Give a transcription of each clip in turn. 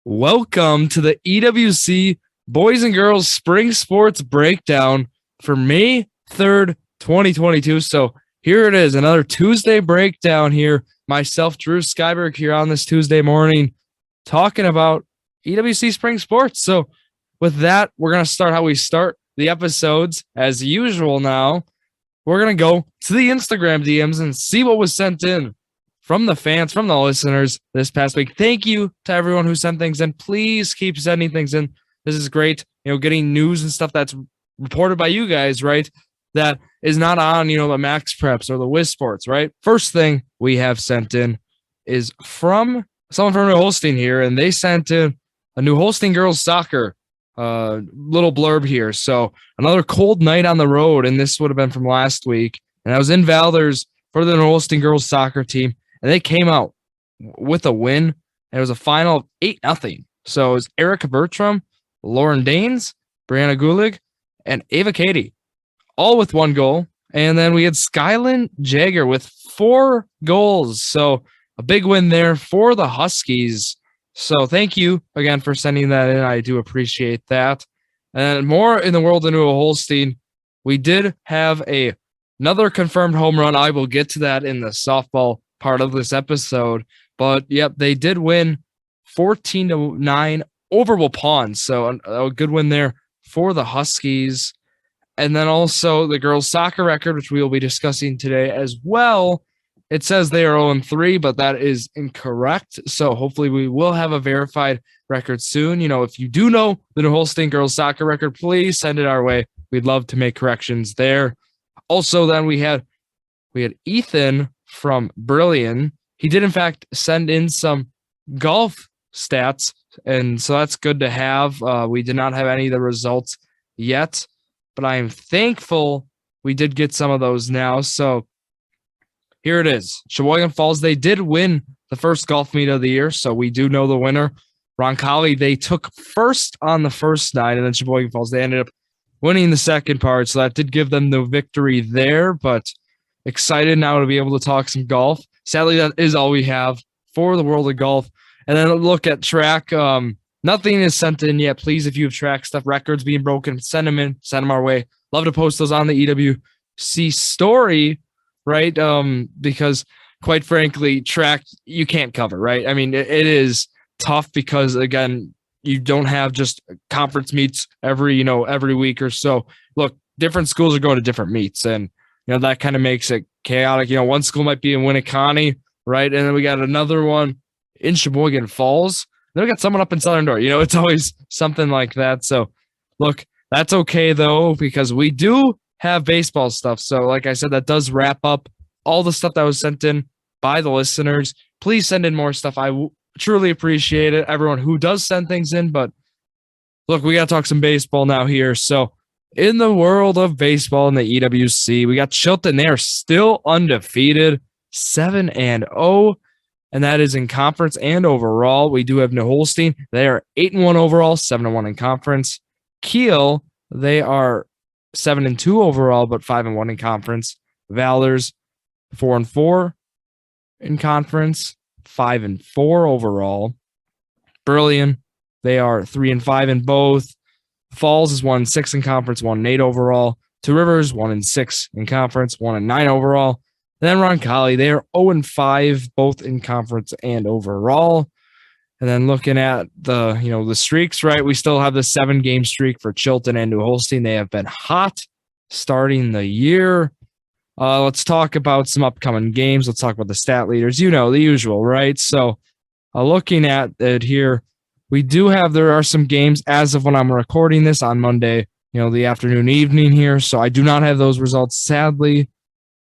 Welcome to the EWC Boys and Girls Spring Sports Breakdown for May 3rd, 2022. So here it is, another Tuesday breakdown here. Myself, Drew Skyberg, here on this Tuesday morning talking about EWC Spring Sports. So with that, we're going to start how we start the episodes as usual now. We're going to go to the Instagram DMs and see what was sent in from the fans, from the listeners this past week. Thank you to everyone who sent things in. Please keep sending things in. This is great. Getting news and stuff that's reported by you guys, right? That is not on, the Max Preps or the Wiz Sports, right? First thing we have sent in is from someone from New Holstein here, and they sent in a New Holstein girls soccer little blurb here. So another cold night on the road, and this would have been from last week. And I was in Valders for the New Holstein girls soccer team. And they came out with a win, and it was a final of 8-0. So it was Erica Bertram, Lauren Danes, Brianna Gulig, and Ava Katie, all with one goal. And then we had Skylin Jagger with 4 goals. So a big win there for the Huskies. So thank you again for sending that in. I do appreciate that. And more in the world of New Holstein, we did have another confirmed home run. I will get to that in the softball part of this episode, but yep, they did win 14-9 over Waupun. So a good win there for the Huskies. And then also the girls soccer record, which we will be discussing today as well. It says they are 0-3, but that is incorrect. So hopefully we will have a verified record soon. If you do know the New Holstein girls soccer record, please send it our way. We'd love to make corrections there. Also, then we had Ethan from Brilliant. He did, in fact, send in some golf stats, and so that's good to have. We did not have any of the results yet, but I am thankful we did get some of those now. So here it is. Sheboygan Falls, they did win the first golf meet of the year, so we do know the winner. Roncalli, they took first on the first night, and then Sheboygan Falls, they ended up winning the second part, so that did give them the victory there, but excited now to be able to talk some golf. Sadly, that is all we have for the world of golf. And then look at track. Nothing is sent in yet. Please, if you have track stuff, records being broken, send them in, send them our way. Love to post those on the EWC story, right? Because quite frankly, track you can't cover, right? I mean, it is tough because, again, you don't have just conference meets every week or so. Look, different schools are going to different meets, and that kind of makes it chaotic. One school might be in Winneconne, right? And then we got another one in Sheboygan Falls. Then we got someone up in Southern Door. It's always something like that. So, look, that's okay, though, because we do have baseball stuff. So, like I said, that does wrap up all the stuff that was sent in by the listeners. Please send in more stuff. I truly appreciate it, everyone who does send things in. But, look, we got to talk some baseball now here. So, in the world of baseball in the EWC, we got Chilton. They are still undefeated, 7-0, and that is in conference and overall. We do have New Holstein. They are 8-1 overall, 7-1 in conference. Kiel, they are 7-2 overall, but 5-1 in conference. Valders, 4-4 in conference, 5-4 overall. Brilliant, they are 3-5 in both. Falls is 1-6 in conference, 1-8 overall. Two Rivers, 1-6 in conference, 1-9 overall. Then Roncalli, they are 0-5 both in conference and overall. And then looking at the streaks, right? We still have the 7-game streak for Chilton and New Holstein. They have been hot starting the year. Let's talk about some upcoming games. Let's talk about the stat leaders. The usual, right? So looking at it here, there are some games as of when I'm recording this on Monday, the afternoon, evening here. So I do not have those results, sadly,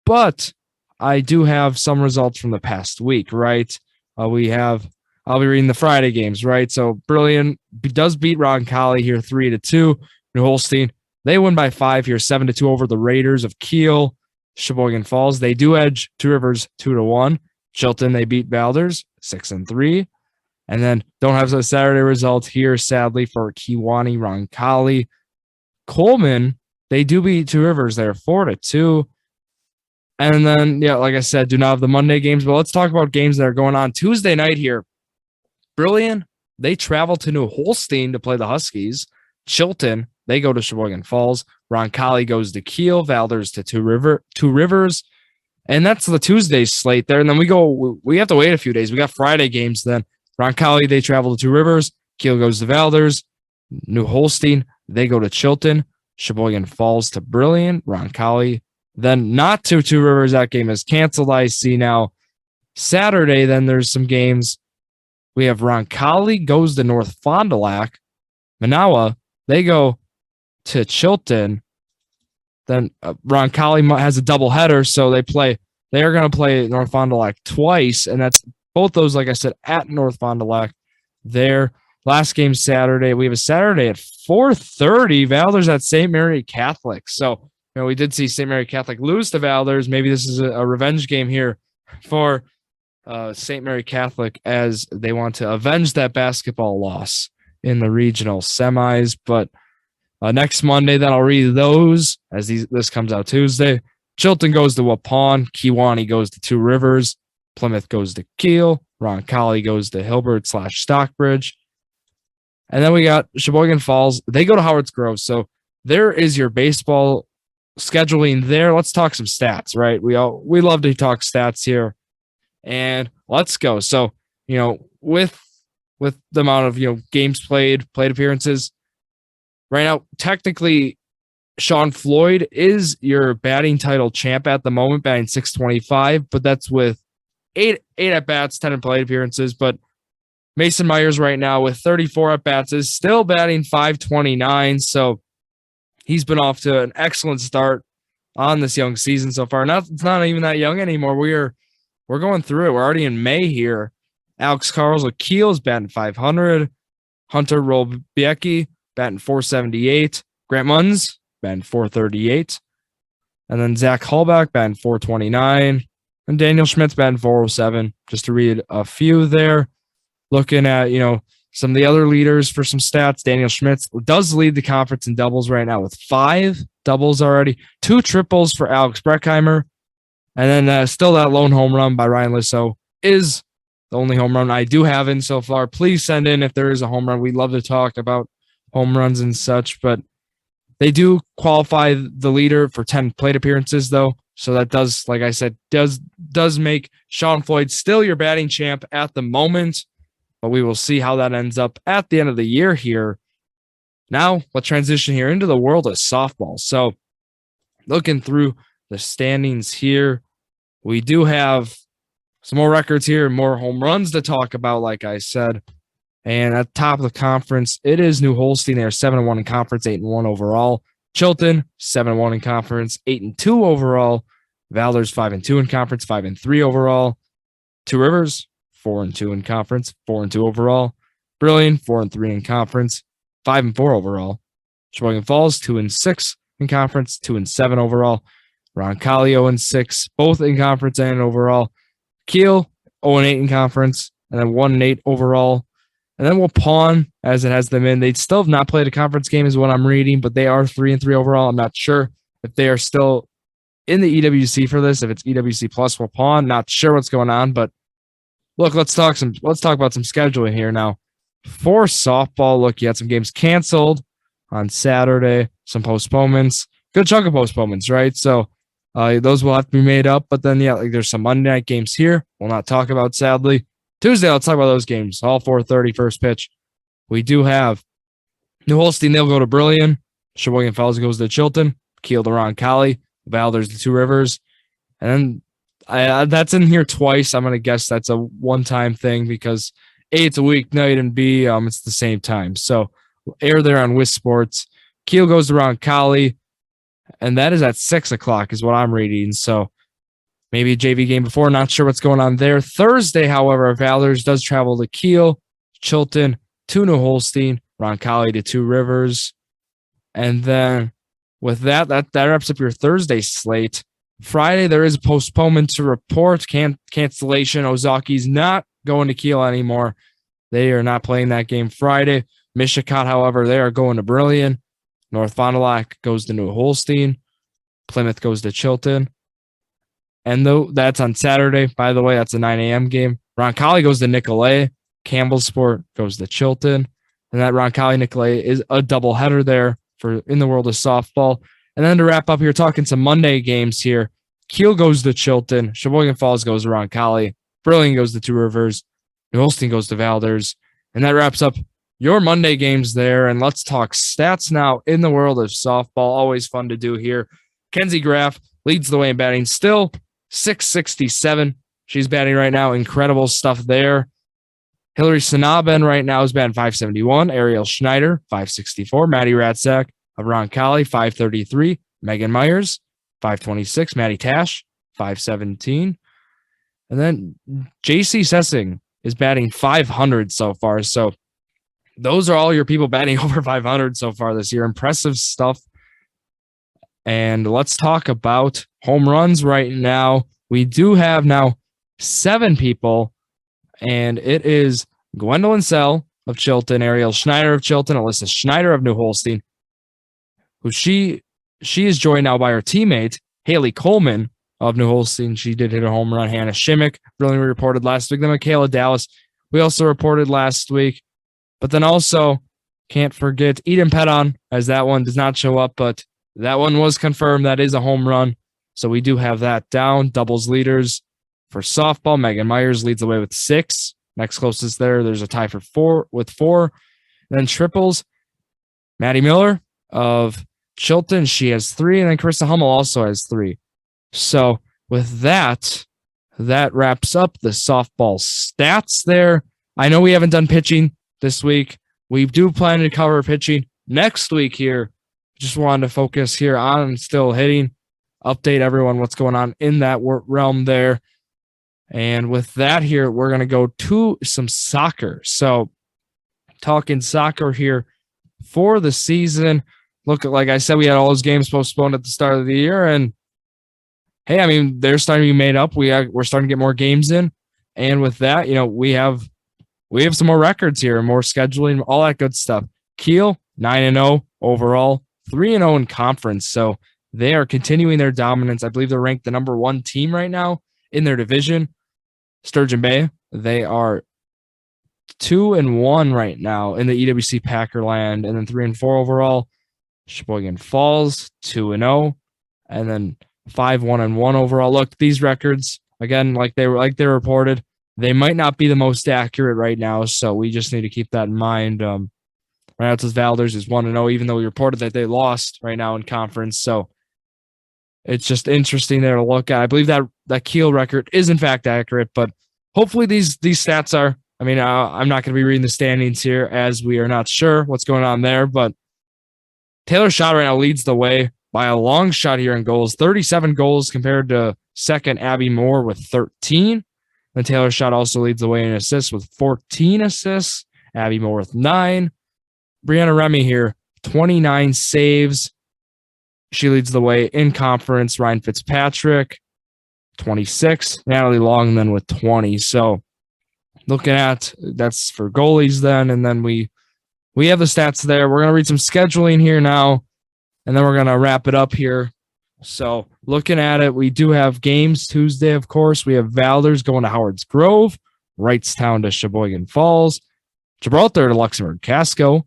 but I do have some results from the past week, right? I'll be reading the Friday games, right? So Brilliant does beat Roncalli here 3-2. New Holstein, they win by 5 here, 7-2 over the Raiders of Kiel. Sheboygan Falls, they do edge Two Rivers 2-1. Chilton, they beat Valders 6-3. And then don't have the Saturday results here, sadly, for Kewanee, Roncalli. Coleman, they do beat Two Rivers there, 4-2. And then, like I said, do not have the Monday games, but let's talk about games that are going on Tuesday night here. Brilliant they travel to New Holstein to play the Huskies. Chilton, they go to Sheboygan Falls. Roncalli goes to Kiel. Valders to Two Rivers. And that's the Tuesday slate there. And then we have to wait a few days. We got Friday games then. Roncalli, they travel to Two Rivers. Kiel goes to Valders. New Holstein, they go to Chilton. Sheboygan Falls to Brilliant. Roncalli, then not to Two Rivers. That game is canceled. I see now. Saturday, then there's some games. We have Roncalli goes to North Fond du Lac. Manawa, they go to Chilton. Then Roncalli has a doubleheader, so they are going to play North Fond du Lac twice, and that's both those, like I said, at North Fond du Lac. Their last game Saturday. We have a Saturday at 4:30. Valders at St. Mary Catholic. So, we did see St. Mary Catholic lose to Valders. Maybe this is a revenge game here for St. Mary Catholic as they want to avenge that basketball loss in the regional semis. But next Monday, then I'll read those as this comes out Tuesday. Chilton goes to Waupun. Kewanee goes to Two Rivers. Plymouth goes to Kiel. Roncalli goes to Hilbert/Stockbridge. And then we got Sheboygan Falls. They go to Howard's Grove. So there is your baseball scheduling there. Let's talk some stats, right? We love to talk stats here. And let's go. So, with the amount of, games played appearances, right now, technically, Sean Floyd is your batting title champ at the moment, batting .625, but that's with eight at-bats, 10 plate appearances. But Mason Myers right now with 34 at-bats is still batting .529, so he's been off to an excellent start on this young season so far. It's not even that young anymore. We're going through it. We're already in May here. Alex Carls with Kiel's batting .500. Hunter Rolbiecki batting .478. Grant Munns batting .438. And then Zach Hallback batting .429. And Daniel Schmidt's batting .407. Just to read a few there. Looking at, some of the other leaders for some stats. Daniel Schmidt does lead the conference in doubles right now with 5 doubles already. 2 triples for Alex Breckheimer. And then still that lone home run by Ryan Lissow is the only home run I do have in so far. Please send in if there is a home run. We'd love to talk about home runs and such, but they do qualify the leader for 10 plate appearances, though. So that does, like I said, does make Sean Floyd still your batting champ at the moment, but we will see how that ends up at the end of the year here. Now, let's transition here into the world of softball. So looking through the standings here, we do have some more records here and more home runs to talk about, like I said. And at the top of the conference, it is New Holstein. They're 7-1 in conference, 8-1 overall. Chilton, 7-1 in conference, 8-2 overall. Valders, 5-2 in conference, 5-3 overall. Two Rivers, 4-2 in conference, 4-2 overall. Brilliant, 4-3 in conference, 5-4 overall. Sheboygan Falls, 2-6 in conference, 2-7 overall. Roncalli, 0-6, both in conference and overall. Kiel, 0-8 in conference, and then 1-8 overall. And then we'll pawn as it has them in. They still have not played a conference game is what I'm reading, but they are 3-3 overall. I'm not sure if they are still in the EWC for this. If it's EWC plus, we'll pawn. Not sure what's going on, but look, let's talk about some scheduling here now. For softball, look, you had some games canceled on Saturday, some postponements. Good chunk of postponements, right? So those will have to be made up. But then, there's some Monday night games here. We'll not talk about, sadly. Tuesday, let's talk about those games. All 4:30 first pitch. We do have New Holstein, they'll go to Brilliant. Sheboygan Falls goes to Chilton. Kiel to Roncalli. Valders to Two Rivers. And then that's in here twice. I'm going to guess that's a one-time thing because A, it's a weeknight, and B, it's the same time. So air there on Wiz Sports. Kiel goes to Roncalli, and that is at 6 o'clock is what I'm reading. So maybe a JV game before. Not sure what's going on there. Thursday, however, Valders does travel to Kiel, Chilton to New Holstein, Roncalli to Two Rivers. And then with that wraps up your Thursday slate. Friday, there is a postponement to report. Cancellation. Ozaki's not going to Kiel anymore. They are not playing that game Friday. Mishicot, however, they are going to Brilliant. North Fond du Lac goes to New Holstein. Plymouth goes to Chilton. And though that's on Saturday, by the way, that's a 9 a.m. game. Roncalli goes to Nicolet. Campbellsport goes to Chilton. And that Roncalli Nicolay is a doubleheader there for in the world of softball. And then to wrap up here, talking some Monday games here. Kiel goes to Chilton. Sheboygan Falls goes to Roncalli. Burlington goes to Two Rivers. New Holstein goes to Valders. And that wraps up your Monday games there. And let's talk stats now in the world of softball. Always fun to do here. Kenzie Graff leads the way in batting. Still 667. She's batting right now. Incredible stuff there. Hillary Sanaben right now is batting 571. Ariel Schneider, 564. Maddie Ratzak of Roncalli, 533. Megan Myers, 526. Maddie Tash, 517. And then JC Sessing is batting 500 so far. So those are all your people batting over 500 so far this year. Impressive stuff. And let's talk about home runs right now. We do have now 7 people. And it is Gwendolyn Sell of Chilton, Ariel Schneider of Chilton, Alyssa Schneider of New Holstein, who she is joined now by her teammate, Haley Coleman of New Holstein. She did hit a home run. Hannah Shimmick, brilliantly reported last week. Then Michaela Dallas, we also reported last week. But then also, can't forget Eden Pedon, as that one does not show up, but that one was confirmed. That is a home run. So we do have that down. Doubles leaders. For softball, Megan Myers leads the way with 6. Next closest there's a tie for 4 with 4. And then triples, Maddie Miller of Chilton, she has 3. And then Carissa Hummel also has 3. So with that wraps up the softball stats there. I know we haven't done pitching this week. We do plan to cover pitching next week here. Just wanted to focus here on still hitting, update everyone what's going on in that realm there. And with that here, we're going to go to some soccer. So talking soccer here for the season. Look, like I said, we had all those games postponed at the start of the year. And hey, I mean, they're starting to be made up. We're starting to get more games in. And with that, we have some more records here, more scheduling, all that good stuff. Kiel, 9-0 overall, 3-0 in conference. So they are continuing their dominance. I believe they're ranked the number 1 team right now in their division. Sturgeon Bay, they are 2-1 right now in the EWC Packerland, and then 3-4 overall. Sheboygan Falls, 2-0, and then 5-1-1 overall. Look, these records again, like they reported, they might not be the most accurate right now, so we just need to keep that in mind. Right now, it says Valders is 1-0, even though we reported that they lost right now in conference. So it's just interesting there to look at. I believe that Kiel record is in fact accurate, but hopefully these stats are. I mean, I'm not going to be reading the standings here as we are not sure what's going on there, but Taylor Schott right now leads the way by a long shot here in goals, 37 goals compared to second Abby Moore with 13. And Taylor Schott also leads the way in assists with 14 assists. Abby Moore with 9. Brianna Remy here, 29 saves. She leads the way in conference. Ryan Fitzpatrick, 26. Natalie Long then with 20. So looking at, that's for goalies then. And then we have the stats there. We're going to read some scheduling here now, and then we're going to wrap it up here. So looking at it, we do have games Tuesday, of course. We have Valders going to Howard's Grove, Wrightstown to Sheboygan Falls, Gibraltar to Luxembourg Casco,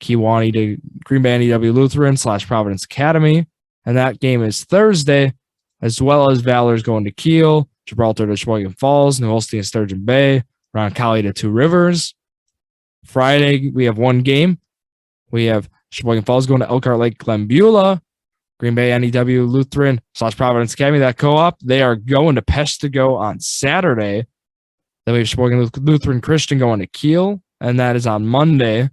Kewanee to Green Bay EW Lutheran / Providence Academy. And that game is Thursday, as well as Valders going to Kiel, Gibraltar to Sheboygan Falls, New Holstein to Sturgeon Bay, Roncalli to Two Rivers. Friday, we have one game. We have Sheboygan Falls going to Elkhart Lake Glenbeulah, Green Bay NEW Lutheran / Providence Academy, that co-op. They are going to Peshtigo on Saturday. Then we have Sheboygan Lutheran Christian going to Kiel, and that is on Monday.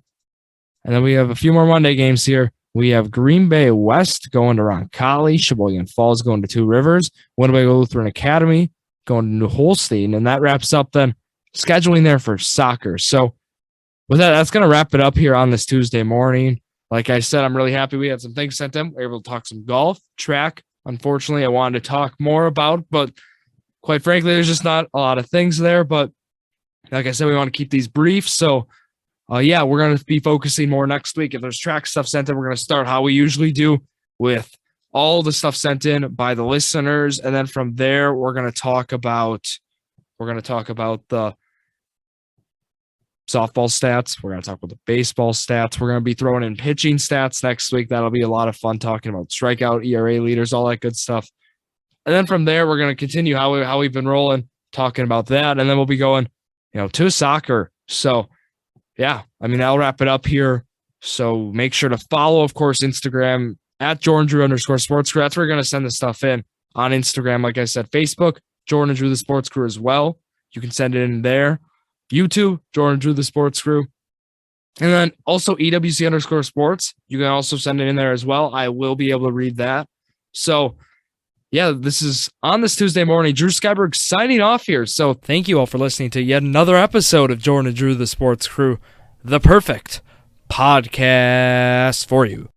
And then we have a few more Monday games here. We have Green Bay West going to Roncalli, Sheboygan Falls going to Two Rivers, Winnebago Lutheran Academy going to New Holstein, and that wraps up then scheduling there for soccer. So with that, that's going to wrap it up here on this Tuesday morning. Like I said, I'm really happy we had some things sent in. We were able to talk some golf, track. Unfortunately, I wanted to talk more about, but quite frankly, there's just not a lot of things there. But like I said, we want to keep these brief. So we're going to be focusing more next week. If there's track stuff sent in, we're going to start how we usually do with all the stuff sent in by the listeners. And then from there, we're going to talk about the softball stats. We're going to talk about the baseball stats. We're going to be throwing in pitching stats next week. That'll be a lot of fun talking about strikeout, ERA leaders, all that good stuff. And then from there, we're going to continue how we've been rolling, talking about that. And then we'll be going, to soccer. So, yeah, I mean, I'll wrap it up here. So make sure to follow, of course, Instagram at @JordanDrew_sports crew. That's where we're going to send this stuff in on Instagram. Like I said, Facebook, Jordan Drew the Sports Crew as well. You can send it in there. YouTube, Jordan Drew the Sports Crew. And then also EWC_sports. You can also send it in there as well. I will be able to read that. So, yeah, this is on this Tuesday morning. Drew Skyberg signing off here. So thank you all for listening to yet another episode of Jordan Drew the Sports Crew, the perfect podcast for you.